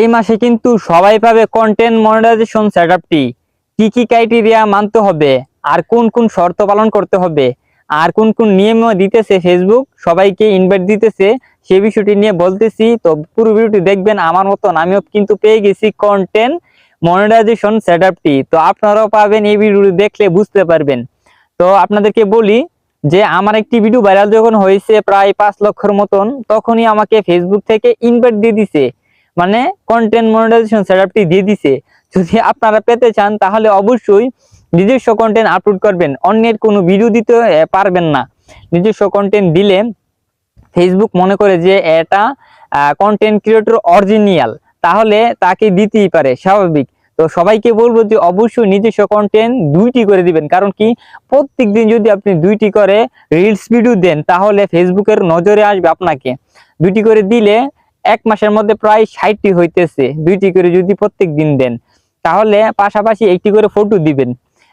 এই মাসে কিন্তু সবাই পাবে কন্টেন্ট মনিটাইজেশন সেটআপটি। কি কি ক্রাইটেরিয়া মানতে হবে, আর কোন কোন শর্ত পালন করতে হবে, আর কোন কোন নিয়ম দিতেছে ফেসবুক সবাইকে ইনভাইট দিতেছে, সেই বিষয়টি নিয়ে বলতেছি। তো পুরো ভিডিওটি দেখবেন। আমার মতন আমিও কিন্তু পেয়ে গেছি কন্টেন্ট মনিটাইজেশন সেটআপটি। তো আপনারাও পাবেন, এই ভিডিওটি দেখলে বুঝতে পারবেন। তো আপনাদেরকে বলি যে আমার একটি ভিডিও ভাইরাল যখন হয়েছে প্রায় 5 লক্ষের মতন, তখনই আমাকে ফেসবুক থেকে ইনভাইট দিয়ে দিছে, মানে কন্টেন্ট মনিটাইজেশন সেটআপটি দিয়ে দিছে। যদি আপনারা পেতে চান তাহলে অবশ্যই নিজস্ব কন্টেন্ট আপলোড করবেন, অন্যের কোনো ভিডিও দিতে পারবেন না। নিজস্ব কন্টেন্ট দিলে ফেসবুক মনে করে যে এটা কন্টেন্ট ক্রিয়েটর অরিজিনাল, তাহলে তাকে দিতেই পারে, স্বাভাবিক। তো সবাইকে বলবো যে অবশ্যই নিজস্ব কন্টেন্ট 2টি করে দিবেন। কারণ কি, প্রত্যেকদিন যদি আপনি 2টি করে রিলস ভিডিও দেন তাহলে ফেসবুকের নজরে আসবে আপনাকে। 2টি করে দিলে 1 মাসের মধ্যে প্রায় 60টি হইতেছে। 2টি করে যদি প্রত্যেক দিন দেন, তাহলে পাশাপাশি 1টি করে ফটো দিবেন।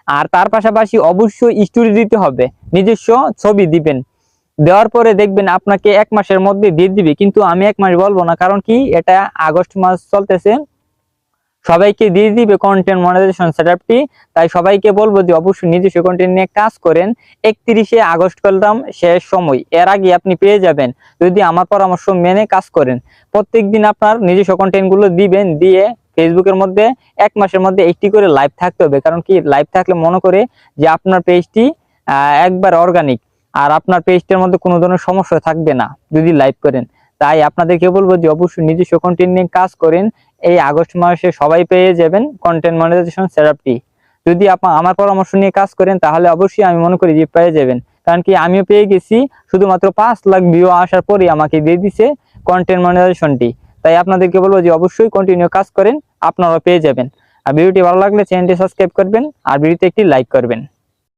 আর তার পাশাপাশি অবশ্যই স্টোরি দিতে হবে, নিজস্ব ছবি দিবেন। দেওয়ার পরে দেখবেন আপনাকে 1 মাসের মধ্যে দিয়ে দিবে। কিন্তু আমি 1 মাস বলবো না, কারণ কি এটা আগস্ট মাস চলতেছে, সবাইকে দিয়ে দিবে কন্টেন্ট মনিটাইজেশন সেটআপটি। তাই সবাইকে বলবো যে অবশ্যই নিজস্ব কন্টেন্ট নিয়ে কাজ করেন। 31শে আগস্ট করলাম শেষ সময়, এর আগে আপনি পেয়ে যাবেন যদি আমার পরামর্শ মেনে কাজ করেন। প্রত্যেকদিন আপনার নিজস্ব কন্টেন্ট গুলো দিবেন, দিয়ে ফেসবুকের মধ্যে 1 মাসের মধ্যে 1টি করে লাইভ থাকতে হবে। কারণ কি, লাইভ থাকলে মনে করে যে আপনার পেজটি একবার অর্গানিক, আর আপনার পেজটার মধ্যে কোনো ধরনের সমস্যা থাকবে না যদি লাইভ করেন। তাই আপনাদেরকে বলবো যে অবশ্যই নিজস্ব কন্টেন্ট নিয়ে কাজ করেন। এই আগস্ট মাসে সবাই পেয়ে যাবেন কন্টেন্ট মনিটাইজেশন সেটআপটি। যদি আমার পরামর্শ নিয়ে কাজ করেন তাহলে অবশ্যই আমি মনে করি যে পেয়ে যাবেন। কারণ কি, আমিও পেয়ে গেছি, শুধুমাত্র 5 লাখ ভিউ আসার পরে আমাকে দিয়ে দিছে কন্টেন্ট মনিটাইজেশনটি। তাই আপনাদেরকে বলবো যে অবশ্যই কন্টিনিউ কাজ করেন, আপনারা পেয়ে যাবেন। আর ভিডিওটি ভালো লাগলে চ্যানেলটি সাবস্ক্রাইব করবেন, আর ভিডিওতে একটি লাইক করবেন।